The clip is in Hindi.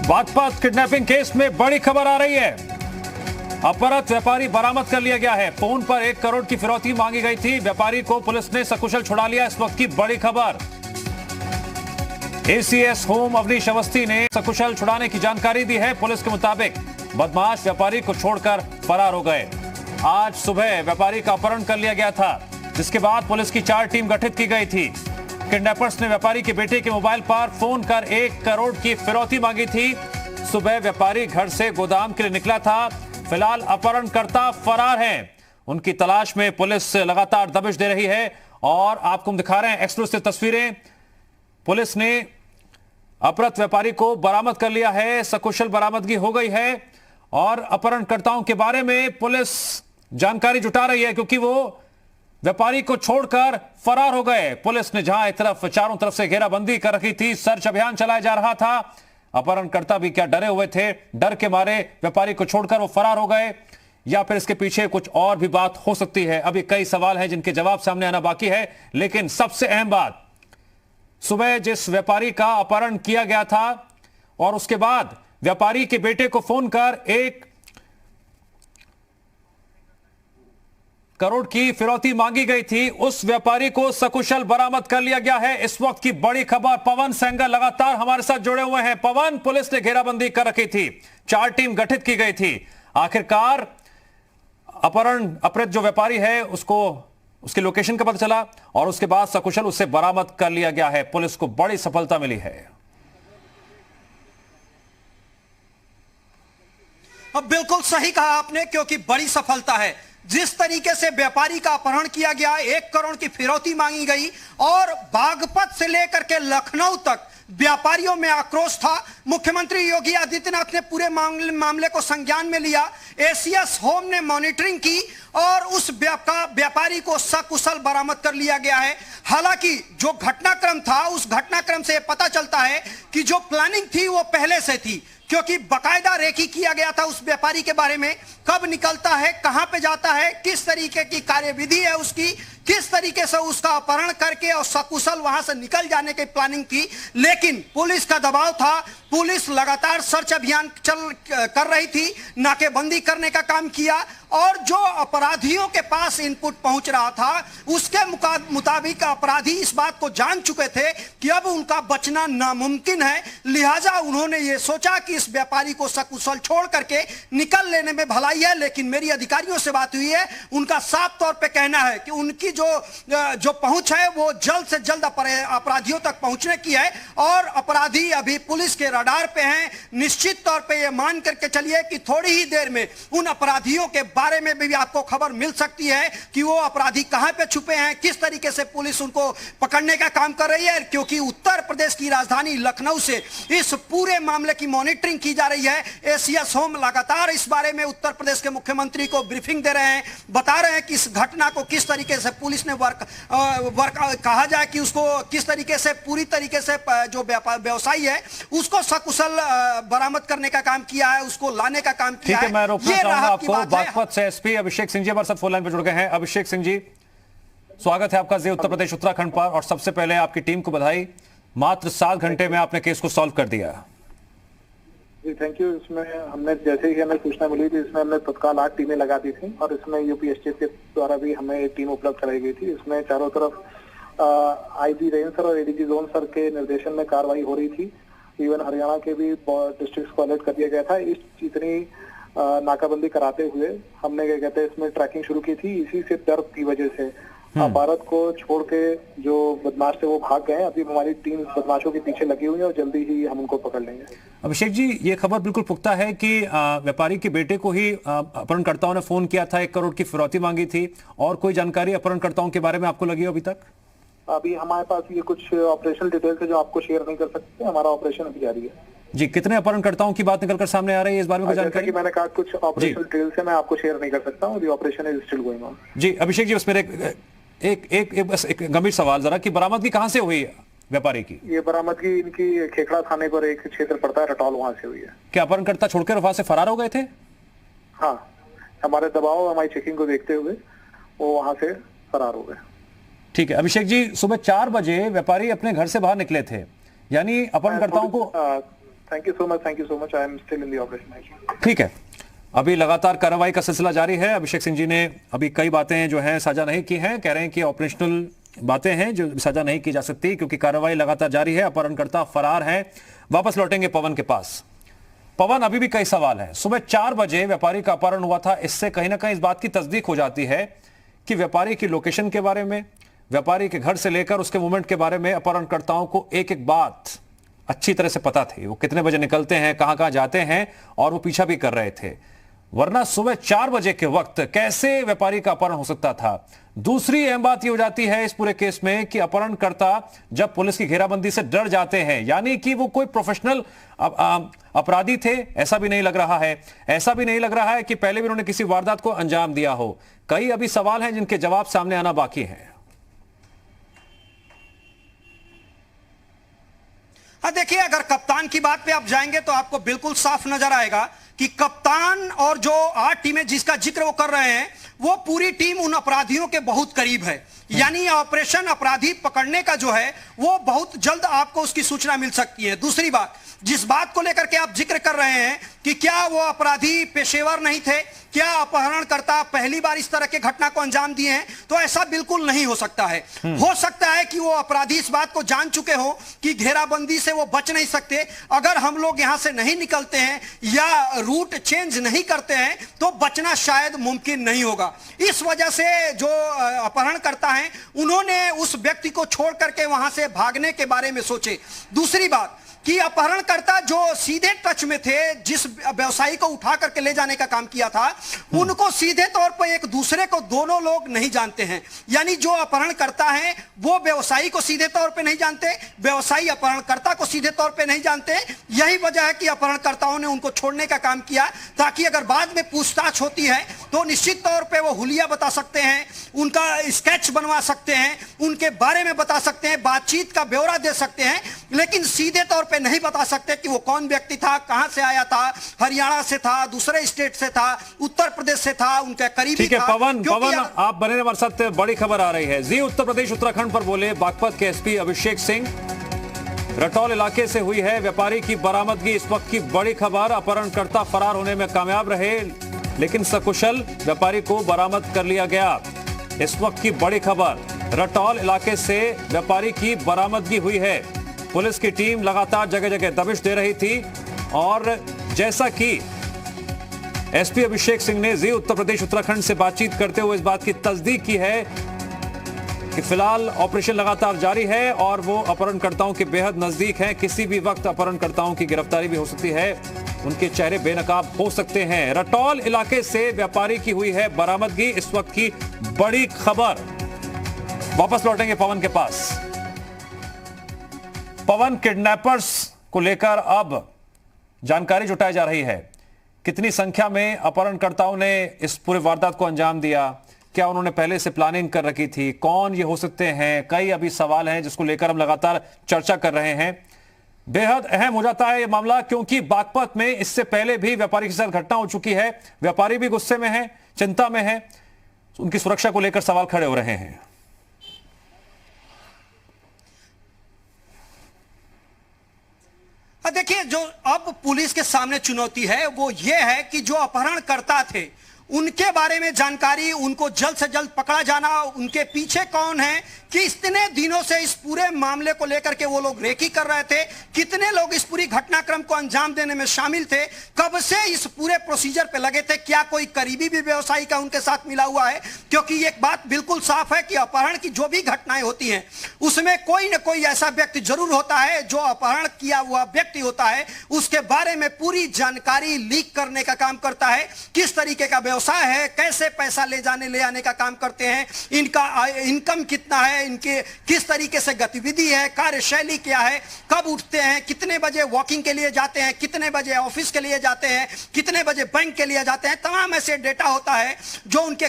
बागपत किडनैपिंग केस में बड़ी खबर आ रही है। अपहृत व्यापारी बरामद कर लिया गया है। फोन पर 1 करोड़ की फिरौती मांगी गई थी। व्यापारी को पुलिस ने सकुशल छुड़ा लिया। इस वक्त की बड़ी खबर। एसीएस होम अवनीश अवस्थी ने सकुशल छुड़ाने की जानकारी दी है। पुलिस के मुताबिक बदमाश व्यापारी को छोड़कर फरार हो गए। आज सुबह व्यापारी का अपहरण कर लिया गया था, जिसके बाद पुलिस की 4 टीम गठित की गई थी। किडनैपर्स ने व्यापारी के बेटे के मोबाइल पर फोन कर 1 करोड़ की फिरौती मांगी थी। सुबह व्यापारी घर से गोदाम के लिए निकला था। फिलहाल अपहरणकर्ता फरार हैं। उनकी तलाश में पुलिस लगातार दबिश दे रही है और आपको हम दिखा रहे हैं एक्सक्लूसिव तस्वीरें। पुलिस ने अपहृत व्यापारी को बरामद कर लिया है। सकुशल बरामदगी हो गई है और अपहरणकर्ताओं के बारे में पुलिस जानकारी जुटा रही है, क्योंकि वो व्यापारी को छोड़कर फरार हो गए। पुलिस ने जहां एक तरफ चारों तरफ से घेराबंदी कर रखी थी, सर्च अभियान चलाया जा रहा था, अपहरणकर्ता भी क्या डरे हुए थे। डर के मारे व्यापारी को छोड़कर वो फरार हो गए, या फिर इसके पीछे कुछ और भी बात हो सकती है। अभी कई सवाल हैं जिनके जवाब सामने आना बाकी है, लेकिन सबसे अहम बात, सुबह जिस व्यापारी का अपहरण किया गया था और उसके बाद व्यापारी के बेटे को फोन कर 1 करोड़ की फिरौती मांगी गई थी, उस व्यापारी को सकुशल बरामद कर लिया गया है। इस वक्त की बड़ी खबर। पवन सेंगर लगातार हमारे साथ जुड़े हुए हैं। पवन, पुलिस ने घेराबंदी कर रखी थी, 4 टीम गठित की गई थी। आखिरकार अपहृत जो व्यापारी है उसको उसकी लोकेशन का पता चला और उसके बाद सकुशल उसे बरामद कर लिया गया है। पुलिस को बड़ी सफलता मिली है। अब बिल्कुल सही कहा आपने, क्योंकि बड़ी सफलता है। जिस तरीके से व्यापारी का अपहरण किया गया, 1 करोड़ की फिरौती मांगी गई और बागपत से लेकर के लखनऊ तक व्यापारियों में आक्रोश था। मुख्यमंत्री योगी आदित्यनाथ ने पूरे मामले को संज्ञान में लिया। एसीएस होम ने मॉनिटरिंग की और उस व्यापारी को सकुशल बरामद कर लिया गया है। हालांकि जो घटनाक्रम था, उस घटनाक्रम से पता चलता है कि जो प्लानिंग थी वो पहले से थी, क्योंकि बकायदा रेकी किया गया था उस व्यापारी के बारे में। कब निकलता है, कहां पे जाता है, किस तरीके की कार्यविधि है उसकी, किस तरीके से उसका अपहरण करके और सकुशल वहां से निकल जाने की प्लानिंग थी। लेकिन पुलिस का दबाव था। पुलिस लगातार सर्च अभियान कर रही थी, नाकेबंदी करने का काम किया और जो अपराधियों के पास इनपुट पहुंच रहा था, उसके मुताबिक अपराधी इस बात को जान चुके थे कि अब उनका बचना नामुमकिन है। लिहाजा उन्होंने ये सोचा कि इस व्यापारी को सकुशल छोड़ करके निकल लेने में भलाई है। लेकिन मेरी अधिकारियों से बात हुई है, उनका साफ तौर पे कहना है कि उनकी जो पहुंच है वो जल्द से जल्द अपराधियों तक पहुंचने की है और अपराधी अभी पुलिस के रडार पे हैं। निश्चित तौर पे ये मान करके चलिए कि थोड़ी ही देर में उन अपराधियों के बारे में भी आपको खबर मिल सकती है कि वो अपराधी कहां पे छुपे हैं, किस तरीके से पुलिस उनको पकड़ने का काम कर रही है। क्योंकि उत्तर प्रदेश की राजधानी लखनऊ से इस पूरे मामले की मॉनिटरिंग की जा रही है। एसीएस होम लगातार इस बारे में उत्तर प्रदेश के मुख्यमंत्री को ब्रीफिंग दे रहे हैं, बता रहे हैं कि इस घटना को किस तरीके से पुलिस ने वर्क कहा जाए कि उसको किस तरीके से पूरी तरीके से जो व्यवसायी है उसको सकुशल बरामद करने का काम किया है, उसको लाने का काम किया है। मैं रोकना चाहूंगा आपको। बागपत से एसपी अभिषेक सिंह जी हमारे साथ फोन लाइन पर जुड़ गए हैं। अभिषेक सिंह जी, स्वागत है आपका जी उत्तर प्रदेश उत्तराखंड पर। और सबसे पहले आपकी टीम को बधाई, मात्र 7 घंटे में आपने केस को सॉल्व कर दिया। जी थैंक यू। इसमें हमने जैसे ही हमें सूचना मिली थी, इसमें हमने तत्काल 8 टीमें लगा दी थी और इसमें यूपीएससी के द्वारा भी हमें एक टीम उपलब्ध कराई गई थी। इसमें चारों तरफ आईजी रेंज सर और एडीजी जोन सर के निर्देशन में कार्रवाई हो रही थी। इवन हरियाणा के भी डिस्ट्रिक्ट को अलर्ट कर दिया गया था। इतनी नाकाबंदी कराते हुए हमने क्या कहते हैं इसमें ट्रैकिंग शुरू की थी। इसी से डर की वजह से भारत को छोड़ के जो बदमाश थे वो भाग गए। अभी हमारी टीम बदमाशों के पीछे लगी हुई है और जल्दी ही हम उनको पकड़ लेंगे। अभिषेक जी, ये खबर बिल्कुल पुख्ता है कि व्यापारी के बेटे को ही अपहरणकर्ताओं ने फोन किया था, 1 करोड़ की फिरौती मांगी थी। और कोई जानकारी अपहरणकर्ताओं के बारे में आपको लगी हो अभी तक? अभी हमारे पास ये कुछ ऑपरेशनल डिटेल्स है जो आपको शेयर नहीं कर सकते। हमारा ऑपरेशन अभी जारी है। जी, कितने अपहरणकर्ताओं की बात निकलकर सामने आ रही है, इस बारे में कोई जानकारी? मैंने कहा कुछ ऑपरेशनल डिटेल्स है, मैं आपको शेयर नहीं कर सकता हूँ। Operation is still going on. जी अभिषेक जी, बस मेरे एक गंभीर सवाल जरा कि बरामदगी कहां से हुई व्यापारी की? ये बरामदगी इनकी खेखड़ा थाने पर एक क्षेत्र पड़ता है रटौल, वहां से हुई है। क्या अपहरणकर्ता छोड़कर वहां से फरार हो गए थे? हाँ, हमारे दबाव हमारी चेकिंग को देखते हुए वो वहां से फरार हो गए। ठीक है अभिषेक जी, सुबह 4 बजे व्यापारी अपने घर से बाहर निकले थे, यानी अपहरणकर्ताओं को thank you so much, I am still in the operation. ठीक है, अभी लगातार कार्रवाई का सिलसिला जारी है। अभिषेक सिंह जी ने अभी कई बातें जो हैं साझा नहीं की हैं, कह रहे हैं कि ऑपरेशनल बातें हैं जो साझा नहीं की जा सकती क्योंकि कार्रवाई लगातार जारी है। अपहरणकर्ता फरार है। वापस लौटेंगे पवन के पास। पवन, अभी भी कई सवाल हैं। सुबह 4 बजे व्यापारी का अपहरण हुआ था। इससे कहीं ना कहीं इस बात की तस्दीक हो जाती है कि व्यापारी की लोकेशन के बारे में, व्यापारी के घर से लेकर उसके मूवमेंट के बारे में अपहरणकर्ताओं को एक एक बात अच्छी तरह से पता थी। वो कितने बजे निकलते हैं, कहां कहां जाते हैं, और वो पीछा भी कर रहे थे। वरना सुबह 4 बजे के वक्त कैसे व्यापारी का अपहरण हो सकता था? दूसरी अहम बात यह हो जाती है इस पूरे केस में कि अपहरणकर्ता जब पुलिस की घेराबंदी से डर जाते हैं, यानी कि वो कोई प्रोफेशनल अपराधी थे, ऐसा भी नहीं लग रहा है। ऐसा भी नहीं लग रहा है कि पहले भी उन्होंने किसी वारदात को अंजाम दिया हो। कई अभी सवाल हैं जिनके जवाब सामने आना बाकी है। देखिए, अगर कप्तान की बात पे आप जाएंगे तो आपको बिल्कुल साफ नजर आएगा कि कप्तान और जो 8 टीमें जिसका जिक्र वो कर रहे हैं, वो पूरी टीम उन अपराधियों के बहुत करीब है। यानी ऑपरेशन अपराधी पकड़ने का जो है वो बहुत जल्द आपको उसकी सूचना मिल सकती है। दूसरी बात, जिस बात को लेकर के आप जिक्र कर रहे हैं कि क्या वो अपराधी पेशेवर नहीं थे, क्या अपहरणकर्ता पहली बार इस तरह के घटना को अंजाम दिए हैं, तो ऐसा बिल्कुल नहीं हो सकता है। हो सकता है कि वो अपराधी इस बात को जान चुके हो कि घेराबंदी से वो बच नहीं सकते। अगर हम लोग यहां से नहीं निकलते हैं या रूट चेंज नहीं करते हैं तो बचना शायद मुमकिन नहीं होगा। इस वजह से जो अपहरणकर्ता हैं उन्होंने उस व्यक्ति को छोड़ करके वहां से भागने के बारे में सोचे। दूसरी बात कि अपहरणकर्ता जो सीधे टच में थे, जिस व्यवसायी को उठा करके ले जाने का काम किया था, उनको सीधे तौर पर एक दूसरे को दोनों लोग नहीं जानते हैं। यानी जो अपहरणकर्ता हैं वो व्यवसायी को सीधे तौर पे नहीं जानते, व्यवसायी अपहरणकर्ता को सीधे तौर पे नहीं जानते। यही वजह है कि अपहरणकर्ताओं ने उनको छोड़ने का काम किया ताकि अगर बाद में पूछताछ होती है तो निश्चित तौर पे वो हुलिया बता सकते हैं, उनका स्केच बनवा सकते हैं, उनके बारे में बता सकते हैं, बातचीत का ब्यौरा दे सकते हैं, लेकिन सीधे तौर पे नहीं बता सकते कि वो कौन व्यक्ति था, कहां से आया था, हरियाणा से था, दूसरे स्टेट से था, उत्तर प्रदेश से था, उनका करीबी ठीक है था। पवन, आप बने रहे हमारे साथ। बड़ी खबर आ रही है जी उत्तर प्रदेश उत्तराखंड पर बोले बागपत के एसपी अभिषेक सिंह। रटौल इलाके से हुई है व्यापारी की बरामदगी। इस वक्त की बड़ी खबर, अपहरणकर्ता फरार होने में कामयाब रहे लेकिन सकुशल व्यापारी को बरामद कर लिया गया। इस वक्त की बड़ी खबर, रटौल इलाके से व्यापारी की बरामदगी हुई है। पुलिस की टीम लगातार जगह जगह दबिश दे रही थी और जैसा कि एसपी अभिषेक सिंह ने जी उत्तर प्रदेश उत्तराखंड से बातचीत करते हुए इस बात की तस्दीक की है कि फिलहाल ऑपरेशन लगातार जारी है और वो अपहरणकर्ताओं के बेहद नजदीक हैं। किसी भी वक्त अपहरणकर्ताओं की गिरफ्तारी भी हो सकती है, उनके चेहरे बेनकाब हो सकते हैं। रटौल इलाके से व्यापारी की हुई है बरामदगी। इस वक्त की बड़ी खबर। वापस लौटेंगे पवन के पास। पवन, किडनैपर्स को लेकर अब जानकारी जुटाई जा रही है। कितनी संख्या में अपहरणकर्ताओं ने इस पूरे वारदात को अंजाम दिया, क्या उन्होंने पहले से प्लानिंग कर रखी थी, कौन ये हो सकते हैं, कई अभी सवाल हैं जिसको लेकर हम लगातार चर्चा कर रहे हैं। बेहद अहम हो जाता है ये मामला क्योंकि बागपत में इससे पहले भी व्यापारी के साथ घटना हो चुकी है। व्यापारी भी गुस्से में है, चिंता में है, उनकी सुरक्षा को लेकर सवाल खड़े हो रहे हैं। देखिए, जो अब पुलिस के सामने चुनौती है वो ये है कि जो अपहरणकर्ता थे उनके बारे में जानकारी, उनको जल्द से जल्द पकड़ा जाना, उनके पीछे कौन है, कि इतने दिनों से इस पूरे मामले को लेकर के वो लोग रेकी कर रहे थे, कितने लोग इस पूरी घटनाक्रम को अंजाम देने में शामिल थे, कब से इस पूरे प्रोसीजर पे लगे थे, क्या कोई करीबी भी व्यवसायी का उनके साथ मिला हुआ है। क्योंकि एक बात बिल्कुल साफ है कि अपहरण की जो भी घटनाएं होती हैं उसमें कोई ना कोई ऐसा व्यक्ति जरूर होता है जो अपहरण किया हुआ व्यक्ति होता है, उसके बारे में पूरी जानकारी लीक करने का काम करता है। किस तरीके का व्यवसाय है, कैसे पैसा ले आने का काम करते हैं, इनका इनकम कितना है, इनके किस तरीके से गतिविधि है, कार्यशैली क्या है, कब उठते हैं, कितने बजे वॉकिंग के लिए जाते हैं, कितने बजे ऑफिस के लिए जाते हैं, कितने बजे बैंक के लिए जाते हैं, तमाम ऐसे डेटा होता है जो उनके